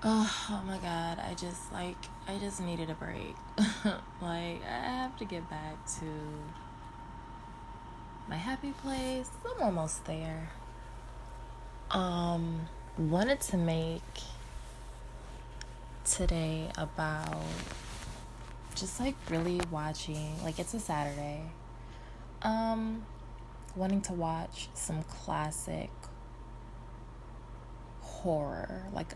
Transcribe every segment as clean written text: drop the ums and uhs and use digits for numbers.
Oh my god, I just needed a break. Like, I have to get back to my happy place. I'm almost there. Wanted to make today about just like really watching, like it's a Saturday. Um, Wanting to watch some classic horror, like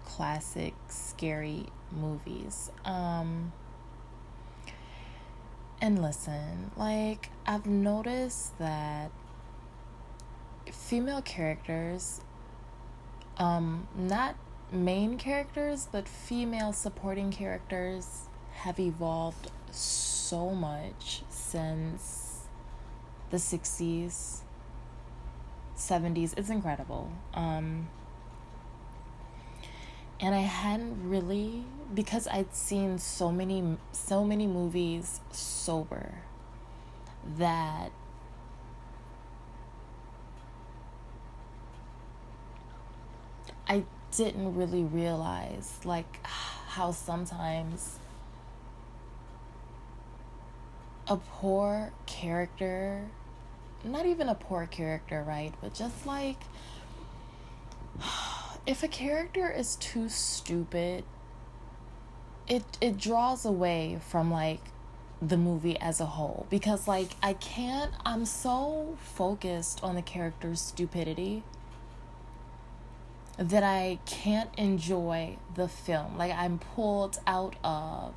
classic scary movies. And listen, like I've noticed that female characters, not main characters, but female supporting characters have evolved so much since the 60s, 70s. It's incredible. And I hadn't really, because I'd seen so many movies sober, that I didn't really realize like how sometimes a poor character, not even a poor character, right, but just like if a character is too stupid, it draws away from like the movie as a whole, because like I'm so focused on the character's stupidity that I can't enjoy the film. Like I'm pulled out of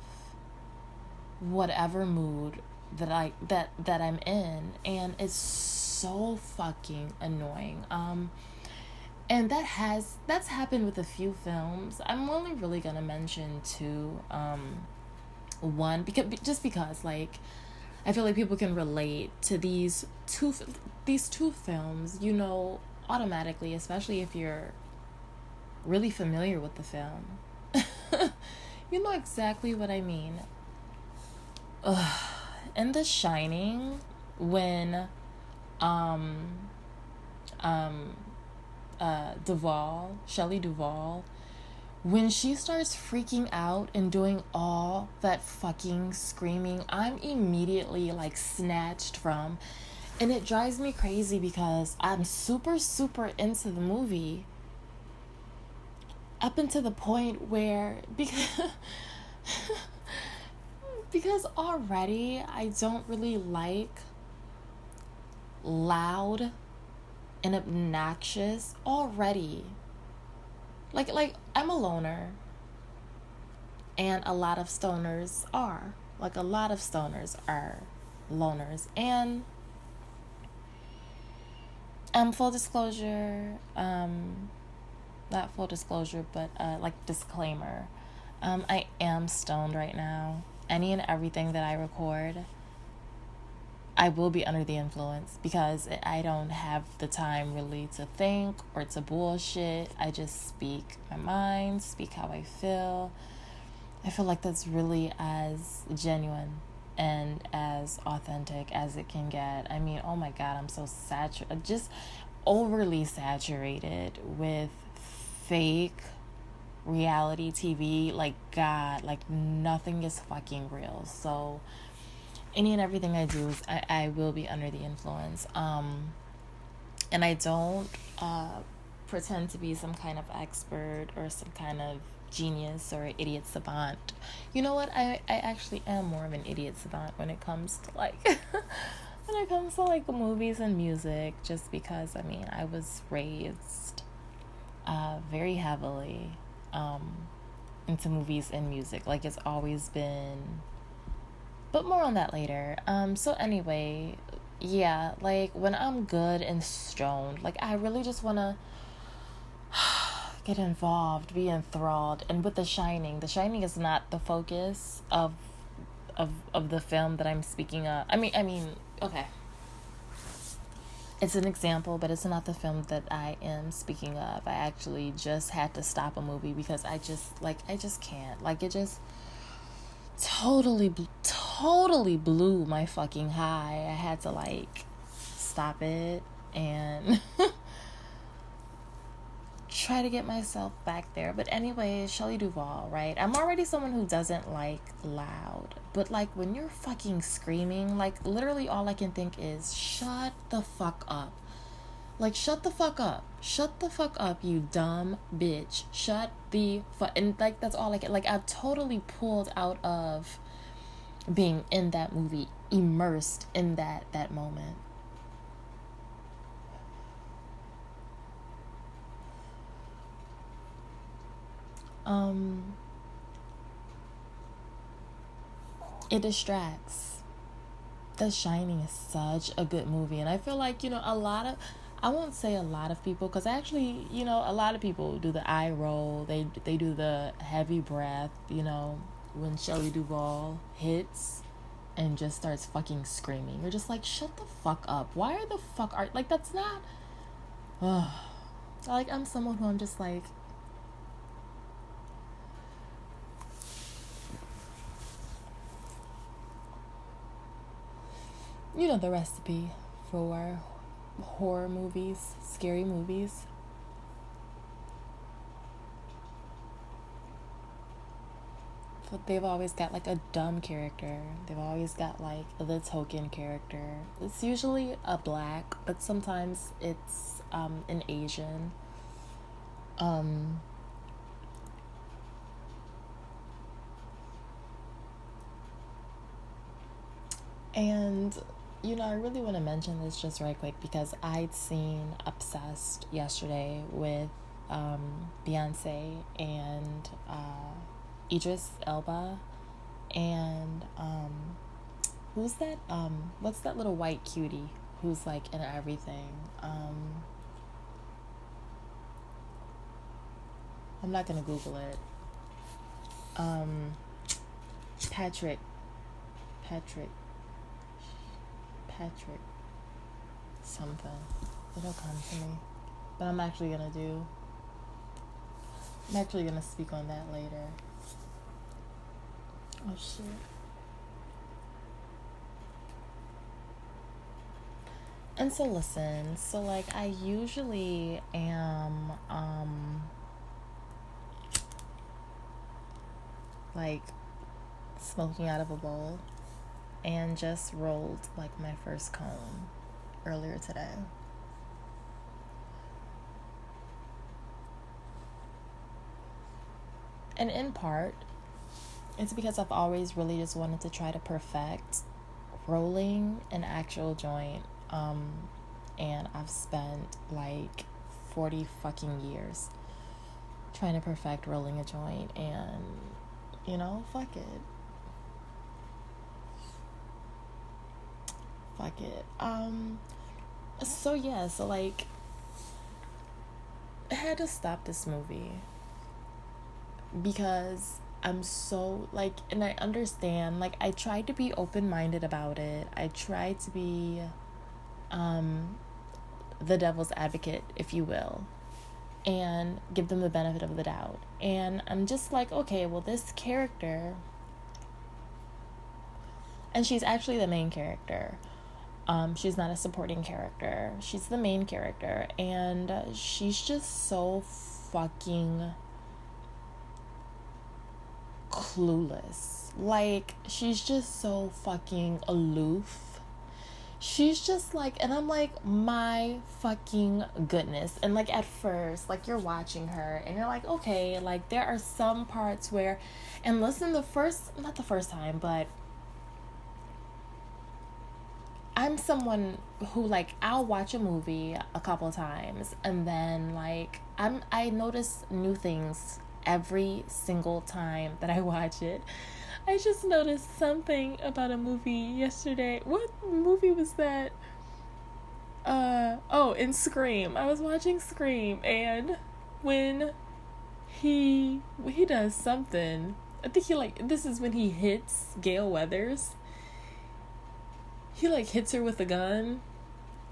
whatever mood that I'm in, and it's so fucking annoying. And that's happened with a few films. I'm only really gonna mention two. One, because like I feel like people can relate to these two films, automatically, especially if you're really familiar with the film. You know exactly what I mean. Ugh. In The Shining, when Shelley Duvall, when she starts freaking out and doing all that fucking screaming, I'm immediately like snatched from, and it drives me crazy because I'm super, super into the movie up until the point where, because already I don't really like loud and obnoxious already. Like I'm a loner, and a lot of stoners are. Like a lot of stoners are loners. And full disclosure, not full disclosure, but like disclaimer. I am stoned right now. Any and everything that I record, I will be under the influence, because I don't have the time really to think or to bullshit. I just speak my mind, speak how I feel. I feel like that's really as genuine and as authentic as it can get. I mean, oh my God, I'm so just overly saturated with fake reality TV. Like, God, like nothing is fucking real. So any and everything I do, I will be under the influence. And I don't pretend to be some kind of expert or some kind of genius or idiot savant. You know what? I actually am more of an idiot savant when it comes to like when it comes to like movies and music, just because I mean I was raised very heavily into movies and music. Like it's always been, but more on that later. So anyway, yeah, like when I'm good and stoned, like I really just wanna get involved, be enthralled. And with The Shining is not the focus of the film that I'm speaking of. I mean, okay. It's an example, but it's not the film that I am speaking of. I actually just had to stop a movie because I just can't. Like it just totally blew my fucking high. I had to like stop it and try to get myself back there. But anyway, Shelley Duvall, right? I'm already someone who doesn't like loud. But like when you're fucking screaming, like literally all I can think is shut the fuck up. Like shut the fuck up. Shut the fuck up, you dumb bitch. Shut the fuck. And like that's all I can. Like I've totally pulled out of being in that movie, immersed in that moment. It distracts. The Shining is such a good movie, and I feel like, you know, I won't say a lot of people, because actually, you know, a lot of people do the eye roll, they do the heavy breath, you know, when Shelley Duvall hits and just starts fucking screaming. You're just like, shut the fuck up. Why are the fuck are like that's not like I'm someone who I'm just like, you know, the recipe for horror movies, scary movies. But they've always got like a dumb character. They've always got like the token character. It's usually a black, but sometimes it's an Asian. And you know, I really want to mention this just right quick because I'd seen Obsessed yesterday with Beyonce and Idris Elba and who's that? What's that little white cutie who's like in everything? I'm not gonna Google it. Patrick something. It'll come to me. But I'm actually gonna speak on that later. Oh shit. And so listen, so like I usually am like smoking out of a bowl, and just rolled like my first cone earlier today. And in part, it's because I've always really just wanted to try to perfect rolling an actual joint. And I've spent like 40 fucking years trying to perfect rolling a joint, and you know, fuck it. So like I had to stop this movie because I'm so like, and I understand, like I tried to be open-minded about it. I tried to be the devil's advocate, if you will, and give them the benefit of the doubt. And I'm just like, okay, well, this character, and she's actually the main character. She's not a supporting character. She's the main character, and she's just so fucking clueless. Like, she's just so fucking aloof. She's just like, and I'm like, my fucking goodness. And like at first, like you're watching her and you're like, okay, like there are some parts where, and listen, not the first time, but I'm someone who like, I'll watch a movie a couple times and then like I notice new things every single time that I watch it. I just noticed something about a movie yesterday. What movie was that? In Scream. I was watching Scream, and when he does something, I think this is when he hits Gale Weathers. He like hits her with a gun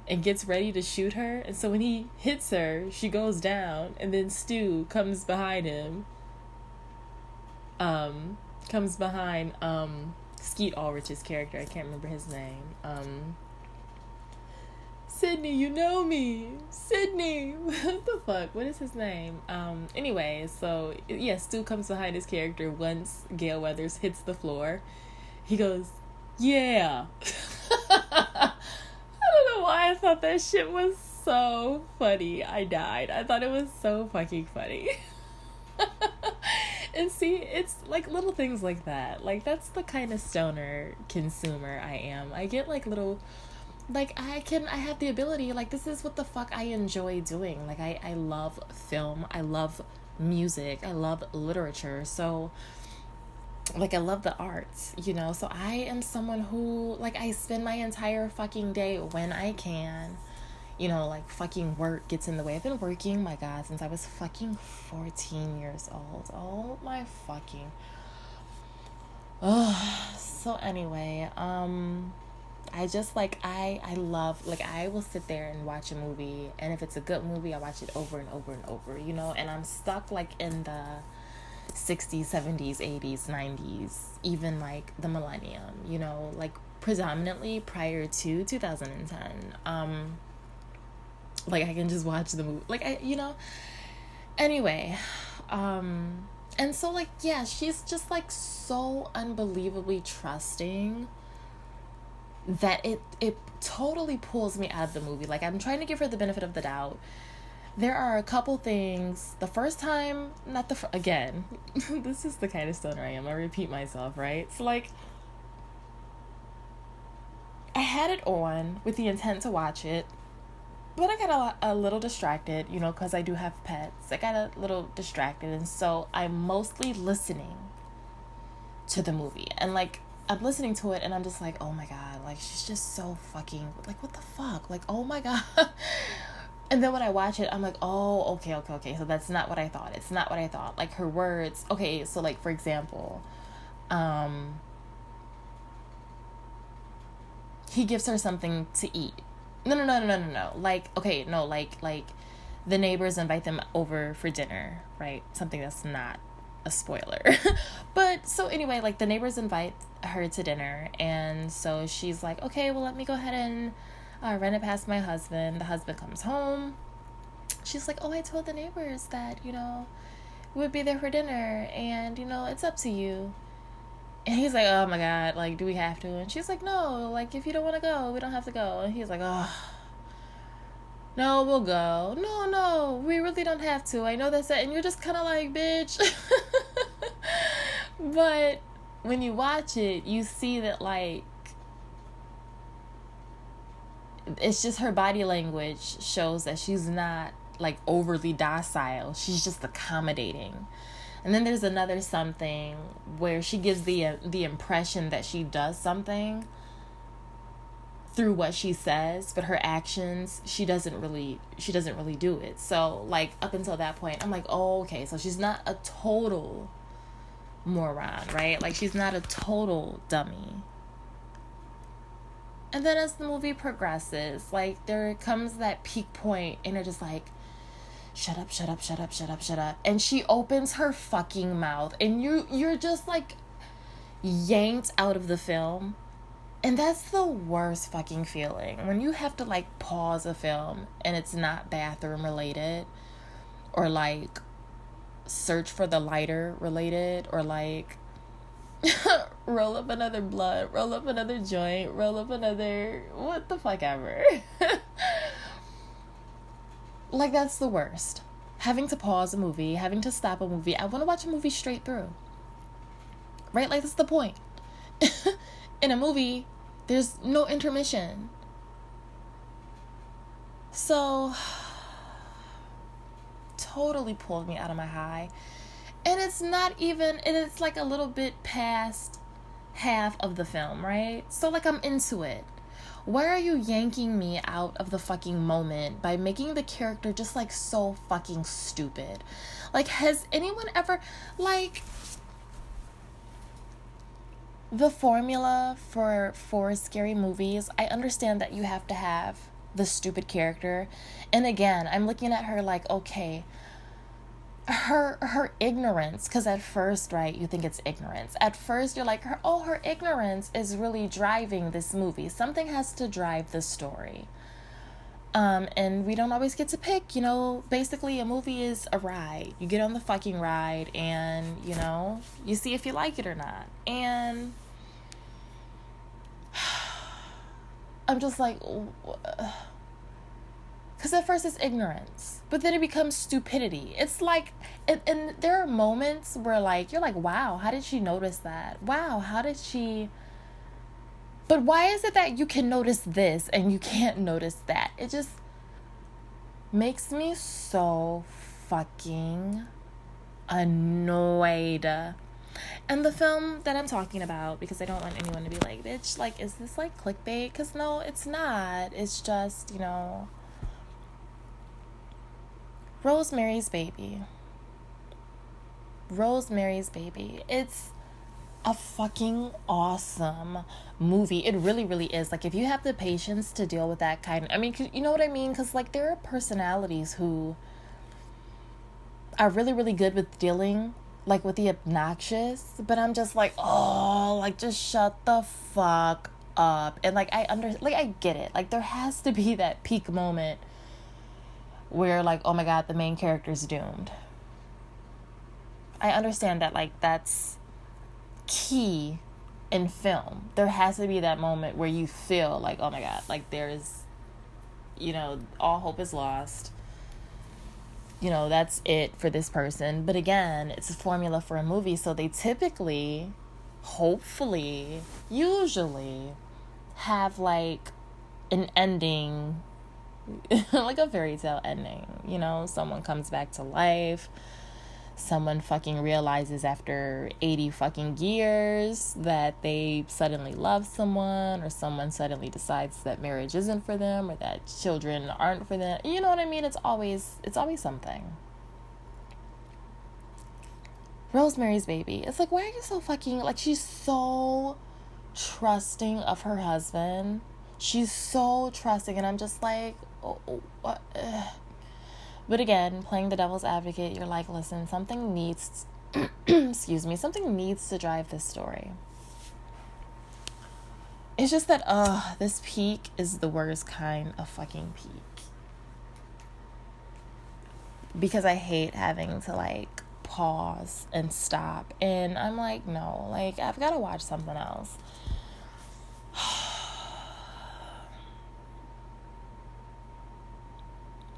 and gets ready to shoot her, and so when he hits her, she goes down, and then Stu comes behind him. Skeet Ulrich's character. I can't remember his name. Sydney, you know me. Sydney. What the fuck? What is his name? Anyway, so yeah, Stu comes behind his character once Gale Weathers hits the floor. He goes, yeah. I don't know why I thought that shit was so funny. I died. I thought it was so fucking funny. And see, it's like little things like that. Like, that's the kind of stoner consumer I am. I get like little, like, I have the ability, like, this is what the fuck I enjoy doing. Like, I love film, I love music, I love literature. So, like, I love the arts, you know? So I am someone who, like, I spend my entire fucking day when I can, you know, like, fucking work gets in the way. I've been working, my God, since I was fucking 14 years old. Oh my fucking. Ugh. So anyway, I just, like, I love, like, I will sit there and watch a movie, and if it's a good movie, I watch it over and over and over, you know? And I'm stuck, like, in the 60s, 70s, 80s, 90s, even, like, the millennium, you know? Like, predominantly prior to 2010. Like, I can just watch the movie. Like, you know? Anyway, and so, like, yeah, she's just, like, so unbelievably trusting that it totally pulls me out of the movie. Like, I'm trying to give her the benefit of the doubt. There are a couple things. The first time, again, this is the kind of stoner I am. I repeat myself, right? So, like, I had it on with the intent to watch it. But I got a little distracted, you know, because I do have pets. I got a little distracted, and so I'm mostly listening to the movie. And, like, I'm listening to it, and I'm just like, oh, my God. Like, she's just so fucking, like, what the fuck? Like, oh, my God. And then when I watch it, I'm like, oh, okay. So that's not what I thought. It's not what I thought. Like, her words. Okay, so, like, for example, he gives her something to eat. No. Like, okay, no, like, the neighbors invite them over for dinner, right? Something that's not a spoiler. But, so anyway, like, the neighbors invite her to dinner, and so she's like, okay, well, let me go ahead and run it past my husband. The husband comes home. She's like, oh, I told the neighbors that, you know, we would be there for dinner, and, you know, it's up to you. And he's like, oh my God, like, do we have to? And she's like, no, like, if you don't want to go, we don't have to go. And he's like, oh, no, we'll go. No, we really don't have to. I know that's it. And you're just kind of like, bitch. But when you watch it, you see that, like, it's just her body language shows that she's not, like, overly docile. She's just accommodating. And then there's another something where she gives the impression that she does something through what she says, but her actions, she doesn't really do it. So, like, up until that point, I'm like, oh, okay, so she's not a total moron, right? Like, she's not a total dummy. And then as the movie progresses, like, there comes that peak point, and you're just like, shut up. And she opens her fucking mouth, and you're just, like, yanked out of the film. And that's the worst fucking feeling. When you have to, like, pause a film, and it's not bathroom related, or, like, search for the lighter related, or, like, roll up another blunt, roll up another joint, roll up another what the fuck ever. Like, that's the worst. Having to pause a movie, having to stop a movie. I want to watch a movie straight through. Right? Like, that's the point. In a movie, there's no intermission. So, totally pulled me out of my high. And it's not even, and it's like a little bit past half of the film, right? So, like, I'm into it. Why are you yanking me out of the fucking moment by making the character just, like, so fucking stupid? Like, has anyone ever, like, the formula for scary movies, I understand that you have to have the stupid character. And again, I'm looking at her like, okay, her ignorance, because at first, right, you think it's ignorance. At first, you're like, her ignorance is really driving this movie. Something has to drive the story. And we don't always get to pick, you know, basically a movie is a ride. You get on the fucking ride and, you know, you see if you like it or not. And I'm just like, because at first it's ignorance, but then it becomes stupidity. It's like, and there are moments where like, you're like, wow, how did she notice that? Wow, how did she... But why is it that you can notice this and you can't notice that? It just makes me so fucking annoyed. And the film that I'm talking about, because I don't want anyone to be like, bitch, like, is this like clickbait? Because no, it's not. It's just, you know, Rosemary's Baby. Rosemary's Baby. It's a fucking awesome movie. It really, really is. Like, if you have the patience to deal with that kind of... I mean, you know what I mean? Because, like, there are personalities who are really, really good with dealing, like, with the obnoxious. But I'm just like, oh, like, just shut the fuck up. And, like, I get it. Like, there has to be that peak moment where, like, oh my God, the main character's doomed. I understand that, like, that's key in film. There has to be that moment where you feel like, oh my God, like there's, you know, all hope is lost. You know, that's it for this person. But again, it's a formula for a movie, so they typically, hopefully, usually have like an ending, like a fairy tale ending. You know, someone comes back to life. Someone fucking realizes after 80 fucking years that they suddenly love someone, or someone suddenly decides that marriage isn't for them, or that children aren't for them. You know what I mean? It's always something. Rosemary's Baby. It's like, why are you so fucking... Like, she's so trusting of her husband. She's so trusting, and I'm just like, oh, what? But again, playing the devil's advocate, you're like, listen, something needs, something needs to drive this story. It's just that, this peak is the worst kind of fucking peak. Because I hate having to, like, pause and stop. And I'm like, no, like, I've got to watch something else.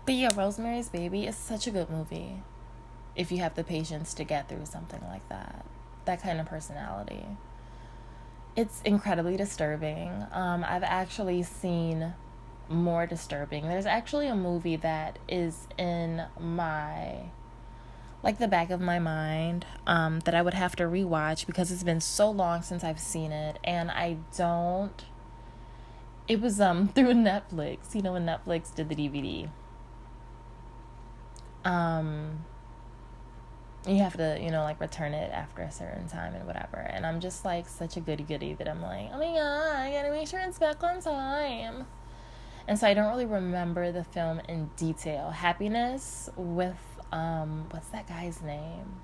But yeah, Rosemary's Baby is such a good movie if you have the patience to get through something like that. That kind of personality. It's incredibly disturbing. I've actually seen more disturbing. There's actually a movie that is in my, like, the back of my mind, that I would have to rewatch because it's been so long since I've seen it. And it was through Netflix. You know, when Netflix did the DVD. You have to, you know, like, return it after a certain time and whatever. And I'm just, like, such a goody-goody that I'm like, oh my God, I gotta make sure it's back on time. And so I don't really remember the film in detail. Happiness with, what's that guy's name?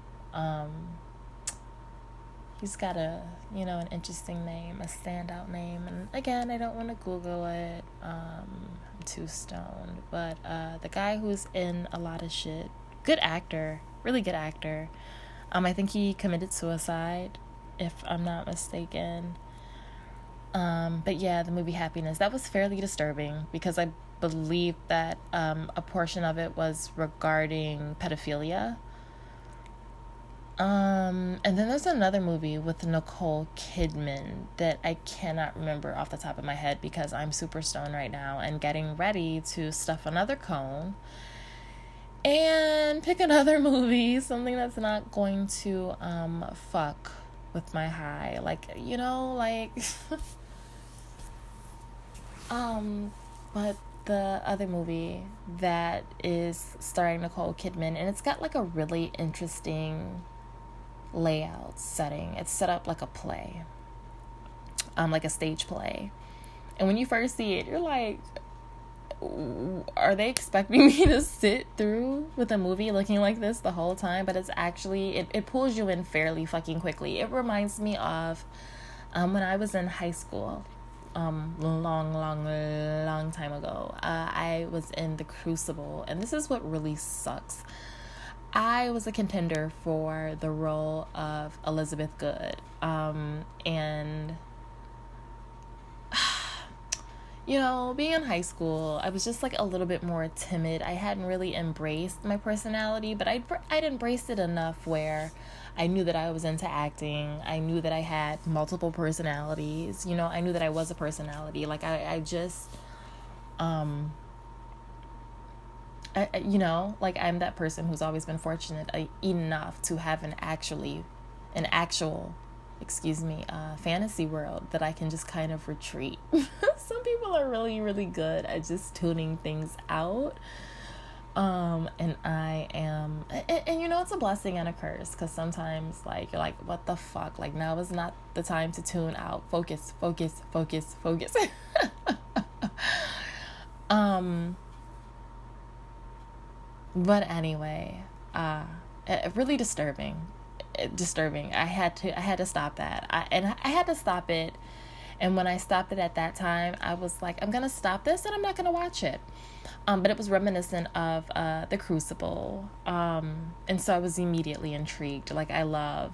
He's got a, you know, an interesting name, a standout name. And again, I don't want to Google it. I'm too stoned. But the guy who's in a lot of shit, good actor, really good actor. I think he committed suicide, if I'm not mistaken. But yeah, the movie Happiness, that was fairly disturbing because I believe that a portion of it was regarding pedophilia. And then there's another movie with Nicole Kidman that I cannot remember off the top of my head because I'm super stoned right now and getting ready to stuff another cone and pick another movie, something that's not going to fuck with my high. Like, you know, like but the other movie that is starring Nicole Kidman, and it's got like a really interesting layout setting. It's set up like a play, like a stage play. And when you first see it, you're like, are they expecting me to sit through with a movie looking like this the whole time? But it's actually, it pulls you in fairly fucking quickly. It reminds me of when I was in high school. long time ago. I was in The Crucible, and this is what really sucks. I was a contender for the role of Elizabeth Good. And you know, being in high school, I was just like a little bit more timid. I hadn't really embraced my personality, but I'd embraced it enough where I knew that I was into acting. I knew that I had multiple personalities. You know, I knew that I was a personality. Like I just, you know, like I'm that person who's always been fortunate enough to have an actual, fantasy world that I can just kind of retreat. Some people are really, really good at just tuning things out. And I am, and you know, it's a blessing and a curse, because sometimes like you're like, what the fuck, like now is not the time to tune out. Focus. But anyway, really disturbing. I had to stop that. I had to stop it. And when I stopped it at that time, I was like, I'm gonna stop this and I'm not gonna watch it. But it was reminiscent of The Crucible. And so I was immediately intrigued. Like I love,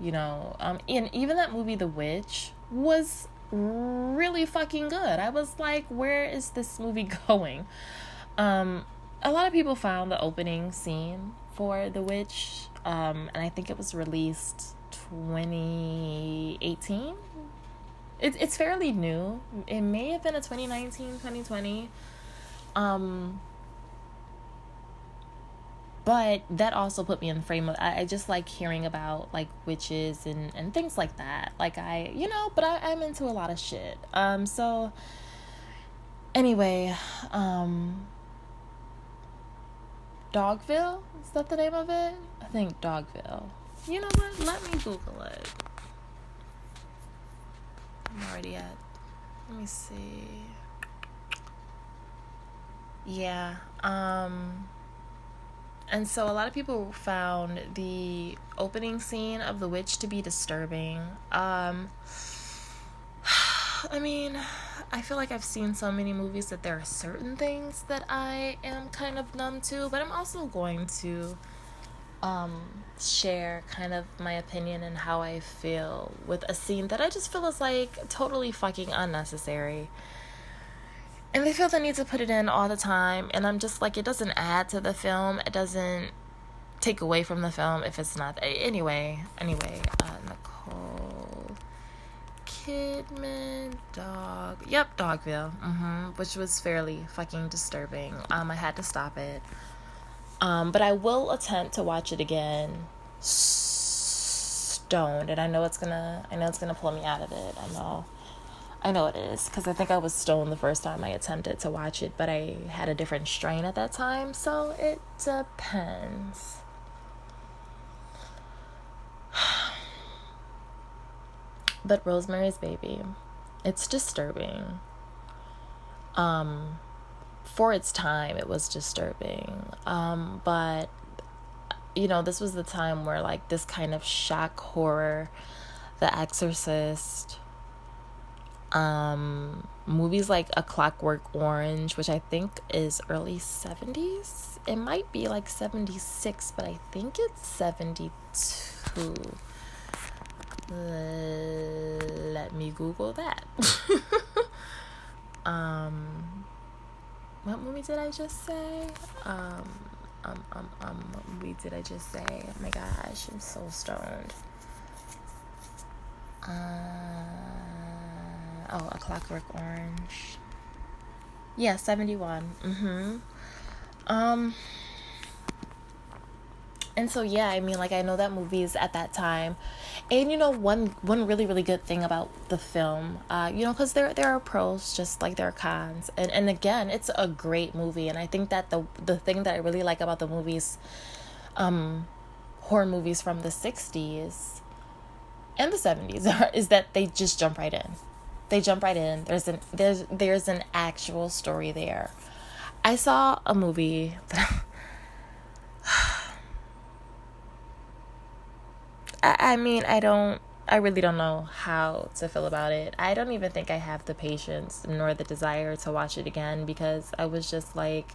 you know, and even that movie The Witch was really fucking good. I was like, where is this movie going? A lot of people found the opening scene for The Witch, and I think it was released 2018. It's fairly new. It may have been a 2019, 2020. But that also put me in the frame of, I just like hearing about like witches and things like that. Like I'm into a lot of shit. So anyway, Dogville? Is that the name of it? I think Dogville. You know what? Let me Google it. I'm already at. Let me see. Yeah. And so a lot of people found the opening scene of The Witch to be disturbing. I mean, I feel like I've seen so many movies that there are certain things that I am kind of numb to, but I'm also going to share kind of my opinion and how I feel with a scene that I just feel is like totally fucking unnecessary. And they feel the need to put it in all the time, and I'm just like, it doesn't add to the film, it doesn't take away from the film if it's not. Anyway, Nicole Kidman, Dogville, which was fairly fucking disturbing. I had to stop it, but I will attempt to watch it again stoned, and I know it's gonna pull me out of it. I know it is, because I think I was stoned the first time I attempted to watch it, but I had a different strain at that time, so it depends. But Rosemary's Baby, it's disturbing. For its time, it was disturbing. But, you know, this was the time where, like, this kind of shock horror, The Exorcist, movies like A Clockwork Orange, which I think is early 70s. It might be like 76, but I think it's 72. Let me Google that. What movie did I just say? What movie did I just say? Oh my gosh, I'm so stoned. A Clockwork Orange. Yeah, 71. And so, yeah, I mean, like, I know that movies at that time. And, you know, one really, really good thing about the film, you know, because there are pros just like there are cons. And again, it's a great movie. And I think that the thing that I really like about the movies, horror movies from the 60s and the 70s is that they just jump right in. There's an actual story there. I saw a movie that I mean, I don't I really don't know how to feel about it. I don't even think I have the patience nor the desire to watch it again, because I was just like,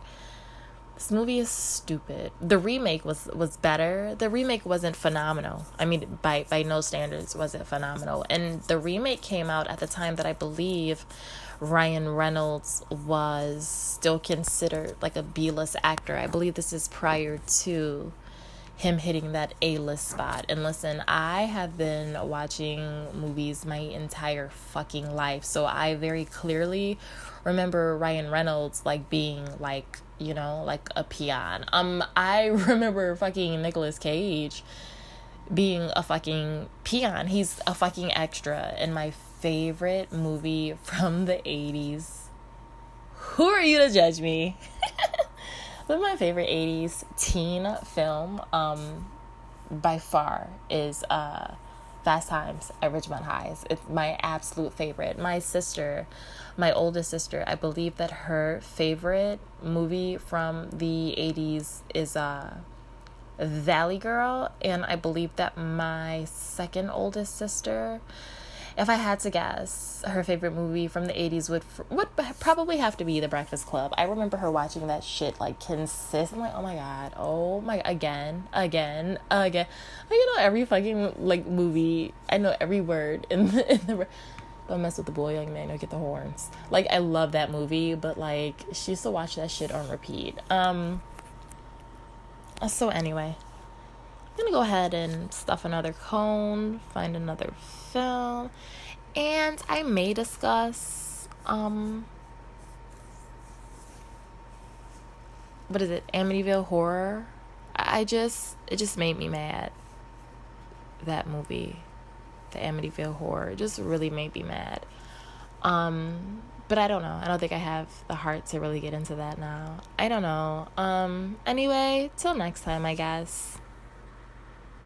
this movie is stupid. The remake was better. The remake wasn't phenomenal. I mean, by no standards was it phenomenal. And the remake came out at the time that I believe Ryan Reynolds was still considered like a B-list actor. I believe this is prior to him hitting that A-list spot. And listen, I have been watching movies my entire fucking life, so I very clearly remember Ryan Reynolds like being like, you know, like a peon. I remember fucking Nicolas Cage being a fucking peon. He's a fucking extra in my favorite movie from the 80s. Who are you to judge me? One of my favorite 80s teen film by far is Fast Times at Ridgemont High. It's my absolute favorite. My oldest sister, I believe that her favorite movie from the 80s is Valley Girl, and I believe that my second oldest sister, if I had to guess, her favorite movie from the 80s would probably have to be The Breakfast Club. I remember her watching that shit like consistently. Like, oh my, again. Like, you know, every fucking like movie, I know every word in the don't mess with the boy, young man, you'll get the horns. Like, I love that movie, but like, she used to watch that shit on repeat. So anyway, I'm gonna go ahead and stuff another cone, find another film, and I may discuss what is it, Amityville Horror. It just made me mad. That movie, the Amityville Horror, it just really made me mad. But I don't know. I don't think I have the heart to really get into that now. I don't know. Anyway, till next time, I guess.